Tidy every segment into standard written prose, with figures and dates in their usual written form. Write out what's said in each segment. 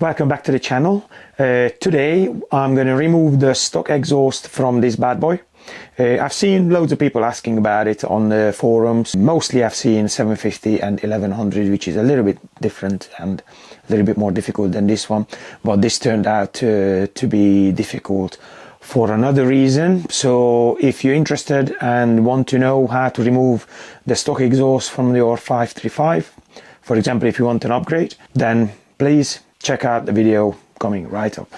Welcome back to the channel. Today I'm going to remove the stock exhaust from this bad boy. I've seen loads of people asking about it on the forums. Mostly I've seen 750 and 1100, which is a little bit different and a little bit more difficult than this one. But this turned out to be difficult for another reason. So if you're interested and want to know how to remove the stock exhaust from your 535, for example, if you want an upgrade, then please check out the video coming right up.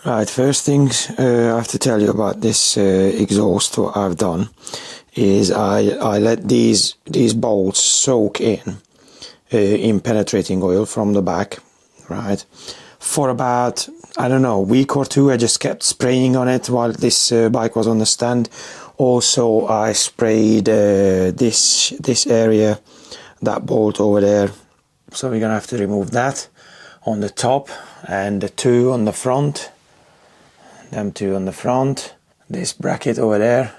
Right, first things I have to tell you about this exhaust. What I've done is I let these bolts soak in penetrating oil from the back, right, for about, I don't know, a week or two. I just kept spraying on it while this bike was on the stand. Also I sprayed this area, that bolt over there, so we're gonna have to remove that on the top, and the two on the front, them two on the front, this bracket over there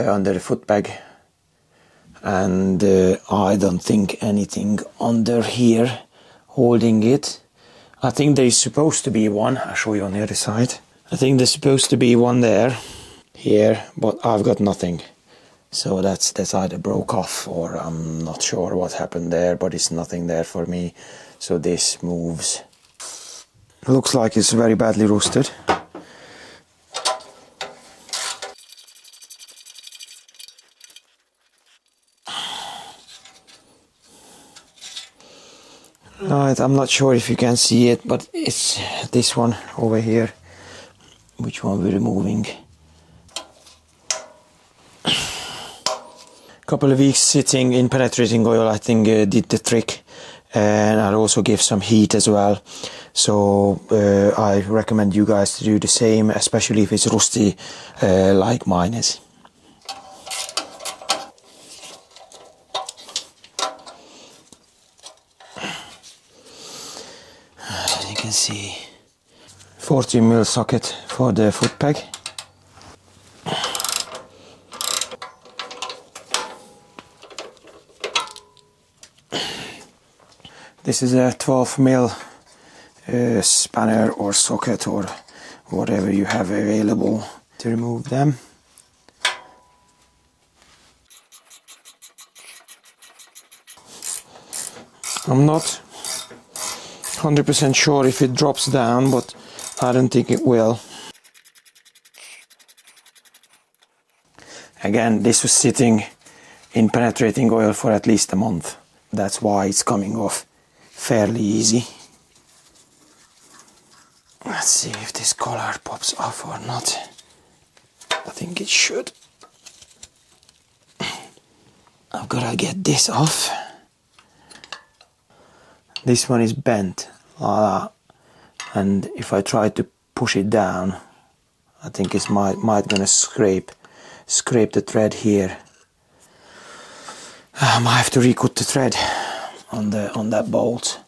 under the foot peg, and I don't think anything under here holding it. I think there is supposed to be one. I'll show you on the other side. I think there's supposed to be one there, here, but I've got nothing. So that's either broke off, or I'm not sure what happened there, but it's nothing there for me. So this moves. Looks like it's very badly rusted. Right, I'm not sure if you can see it, but it's this one over here. Which one we're removing? Couple of weeks sitting in penetrating oil, I think did the trick, and I'll also give some heat as well. So I recommend you guys to do the same, especially if it's rusty like mine is. As you can see, 14mm socket for the foot peg. This is a 12mm spanner or socket or whatever you have available to remove them. I'm not 100% sure if it drops down, but I don't think it will. Again, this was sitting in penetrating oil for at least a month. That's why it's coming off fairly easy. Let's see if this collar pops off or not. I think it should. I've got to get this off. This one is bent, and if I try to push it down, I think it's might gonna scrape the thread here. I might have to recut the thread on that bolt.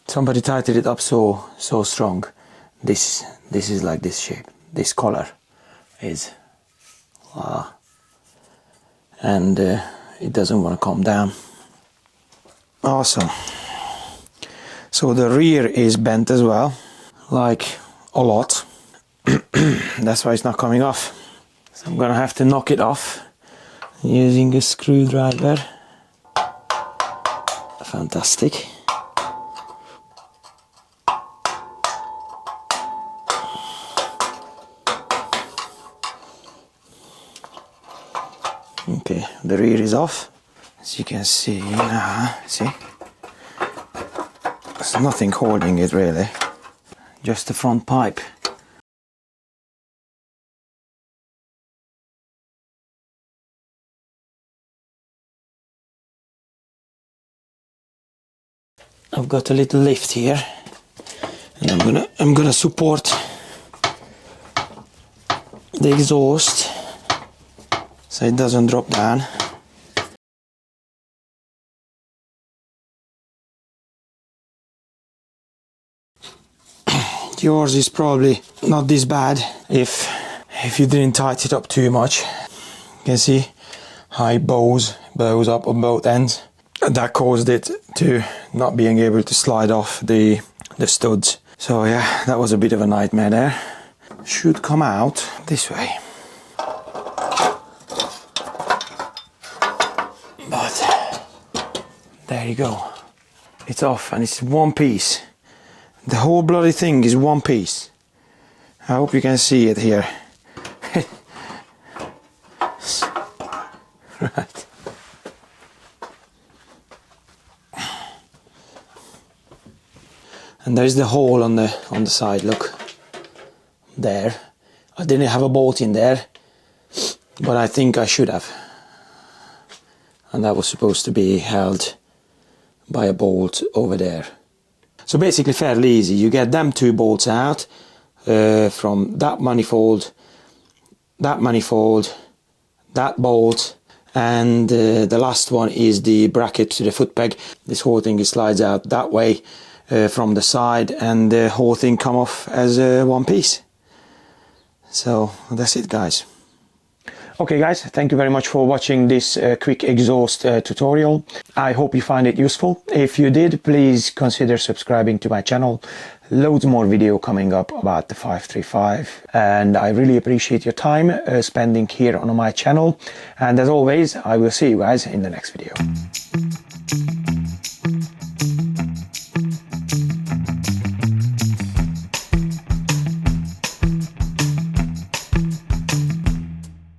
Somebody tightened it up so strong. This is like this shape. This collar is, and it doesn't want to come down. Awesome. So the rear is bent as well, like a lot. That's why it's not coming off. So I'm gonna have to knock it off using a screwdriver. Fantastic. Okay, the rear is off. As you can see now, see? There's nothing holding it really, just the front pipe. I've got a little lift here, and I'm gonna support the exhaust so it doesn't drop down. Yours is probably not this bad if you didn't tighten it up too much. You can see how it bows up on both ends. that caused it to not being able to slide off the studs. So yeah, that was a bit of a nightmare there. Should come out this way. But there you go. It's off and it's one piece. The whole bloody thing is one piece. I hope you can see it here. Right. And there's the hole on the side, look. There. I didn't have a bolt in there, but I think I should have. And that was supposed to be held by a bolt over there. So basically fairly easy. You get them two bolts out from that manifold, that bolt, and the last one is the bracket to the foot peg. This whole thing slides out that way from the side, and the whole thing come off as one piece. So that's it, guys. Okay guys, thank you very much for watching this quick exhaust tutorial. I hope you find it useful. If you did, please consider subscribing to my channel. Loads more video coming up about the 535, and I really appreciate your time spending here on my channel. And as always, I will see you guys in the next video.